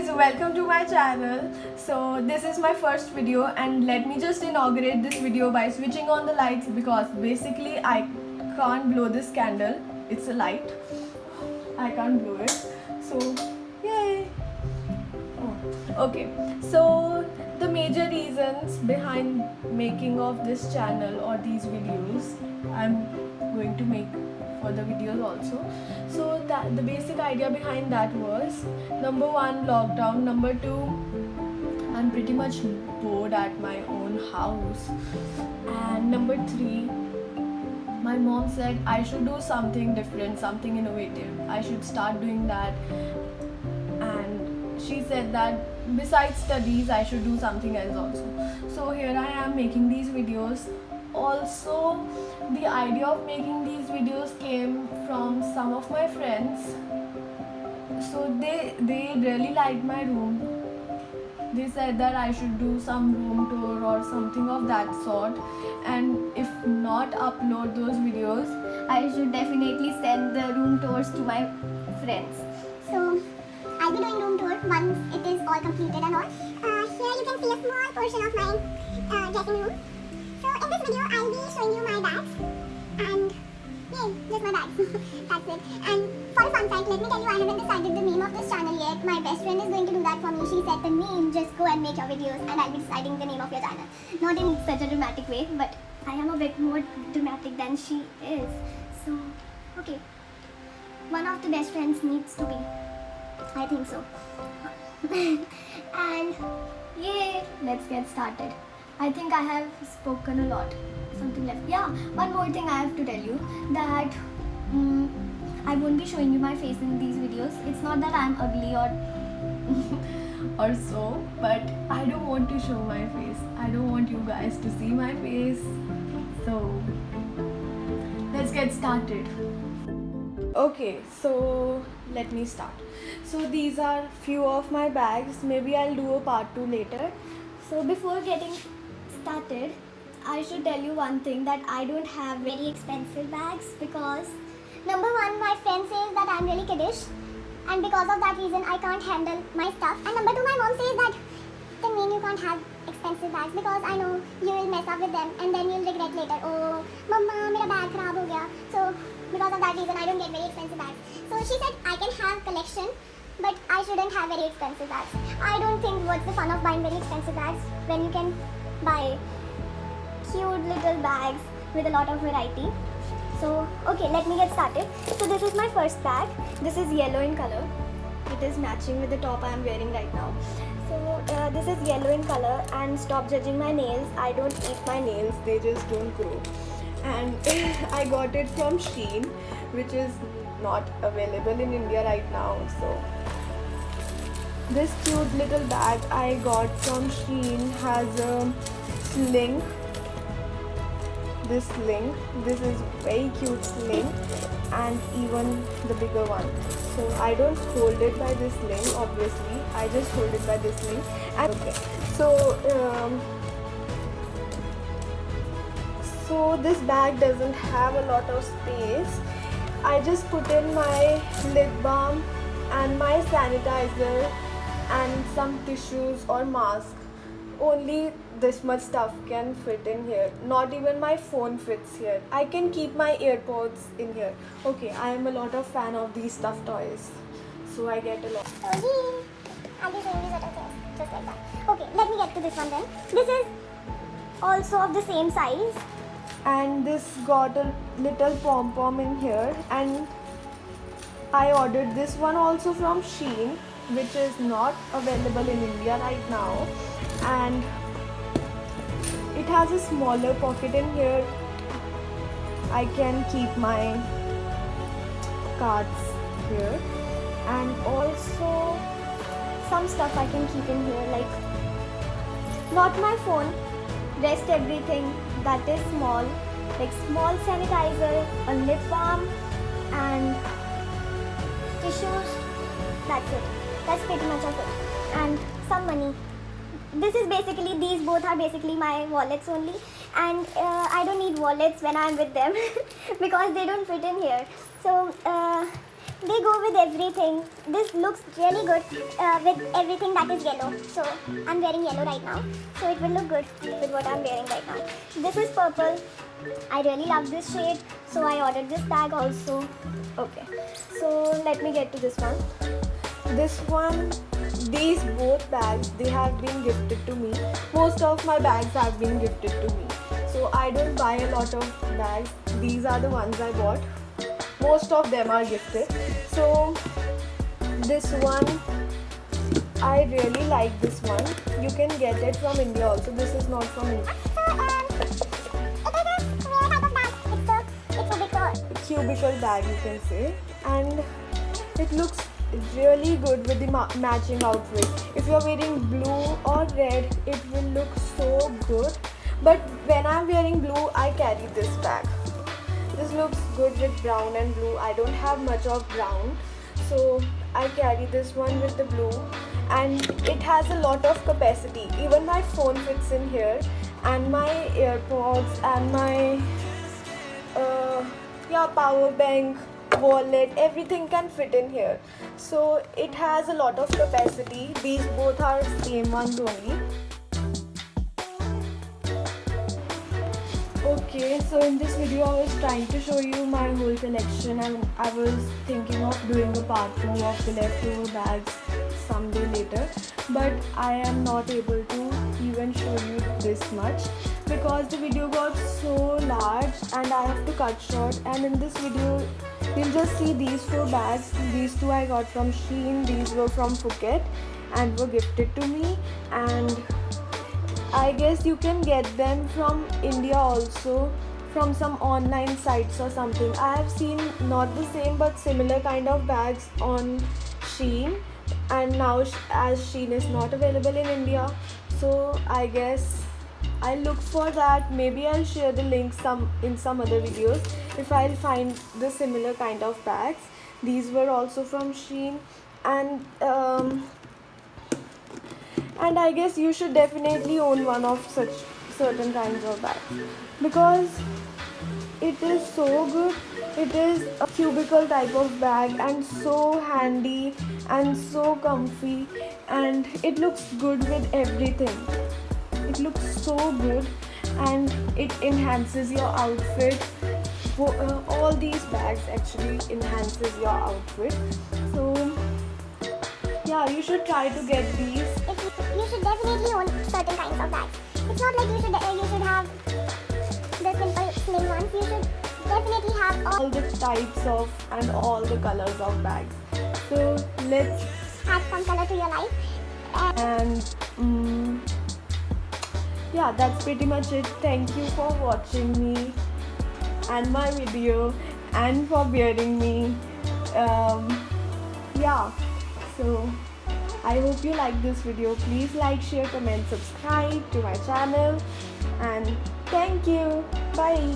guys, welcome to my channel. So this is my first video and let me just inaugurate this video by switching on the lights because basically I can't blow this candle. It's a light. I can't blow it. So yay. Okay, so the major reasons behind making of this channel or these videos I'm going to make for the videos also. So that the basic idea behind that was number one, lockdown. Number two, I'm pretty much bored at my own house. And number three, my mom said I should do something different, something innovative. I should start doing that. And she said that besides studies, I should do something else also. So here I am making these videos. Also, the idea of making these videos came from some of my friends. So they really liked my room. They said that I should do some room tour or something of that sort, and if not upload those videos, I should definitely send the room tours to my friends. So I'll be doing room tour once it is all completed and all. Here you can see a small portion of my dressing room. So in this video I'll be showing you my bags and yay, just my bags. That's it. And for a fun fact, let me tell you, I haven't decided the name of this channel yet. My best friend is going to do that for me. She said the name, just go and make your videos and I'll be deciding the name of your channel. Not in such a dramatic way, but I am a bit more dramatic than she is. So, okay. One of the best friends needs to be. I think so. And yay, let's get started. I think I have spoken a lot. Something left. Yeah, one more thing I have to tell you, that I won't be showing you my face in these videos. It's not that I'm ugly or so, but I don't want to show my face. I don't want you guys to see my face. So let's get started. Okay, so let me start. So these are few of my bags. Maybe I'll do a part 2 later. So before getting started, I should tell you one thing, that I don't have Very expensive bags because number one, my friend says that I'm really kiddish and because of that reason I can't handle my stuff. And number two, my mom says that then mean you can't have expensive bags because I know you will mess up with them and then you'll regret later. Oh, mama, mera bag kharab ho gaya. So because of that reason I don't get very expensive bags. So she said I can have collection but I shouldn't have very expensive bags. I don't think what's the fun of buying very expensive bags when you can buy cute little bags with a lot of variety. So okay, let me get started. So this is my first bag. This is yellow in color. It is matching with the top I am wearing right now. So this is yellow in color, and stop judging my nails. I don't eat my nails, They just don't grow. And I got it from Shein, which is not available in India right now. So this cute little bag I got from Shein has a sling. This is very cute sling, and even the bigger one. So I don't hold it by this sling, obviously. I just hold it by this sling. And okay, so this bag doesn't have a lot of space. I just put in my lip balm and my sanitizer and some tissues or mask. Only this much stuff can fit in here. Not even my phone fits here. I can keep my AirPods in here. Okay, I am a lot of fan of these stuffed toys, so I get a lot. So I'll be showing these other things just like that. Okay, let me get to this one then. This is also of the same size. And this got a little pom-pom in here, and I ordered this one also from Shein, which is not available in India right now. And it has a smaller pocket in here. I can keep my cards here, and also some stuff I can keep in here, like not my phone, rest everything that is small, like small sanitizer, a lip balm and Tissues. That's it. That's pretty much of it. And some money. This is basically, these both are basically my wallets only, and I don't need wallets when I'm with them because they don't fit in here. So they go with everything. This looks really good with everything that is yellow. So I'm wearing yellow right now. So it will look good with what I'm wearing right now. This is purple. I really love this shade. So I ordered this bag also. Okay, so let me get to this one. This one, these both bags, they have been gifted to me. Most of my bags have been gifted to me. So I don't buy a lot of bags. These are the ones I bought. Most of them are gifted. So this one, I really like this one. You can get it from India also. This is not from India. Cubicle bag, you can say, and it looks really good with the matching outfit. If you're wearing blue or red, it will look so good. But when I'm wearing blue, I carry this bag. This looks good with brown and blue. I don't have much of brown, so I carry this one with the blue, and it has a lot of capacity. Even my phone fits in here, and my AirPods and my power bank, wallet, everything can fit in here. So it has a lot of capacity. These both are same ones only. Okay, so in this video I was trying to show you my whole collection, and I was thinking of doing a part 2 of the leftover bags someday later, but I am not able to even show you this much because the video got so large and I have to cut short. And in this video you'll just see these 4 bags. These 2 I got from Shein, these were from Phuket and were gifted to me, and I guess you can get them from India also, from some online sites or something. I have seen not the same but similar kind of bags on Shein, and now as Shein is not available in India, so I guess I'll look for that. Maybe I'll share the link in some other videos if I'll find the similar kind of bags. These were also from Shein, and I guess you should definitely own one of such certain kinds of bags because it is so good. It is a cubicle type of bag and so handy and so comfy, and it looks good with everything. It looks so good and it enhances your outfit. All these bags actually enhances your outfit. So yeah, you should try to get these. You should definitely own certain kinds of bags. It's not like you should have the simple slim ones. You should definitely have All the types of and all the colors of bags. So let's add some color to your life. and yeah, that's pretty much it. Thank you for watching me and my video and for bearing me. Yeah, so I hope you like this video. Please like, share, comment, subscribe to my channel, and thank you. Bye.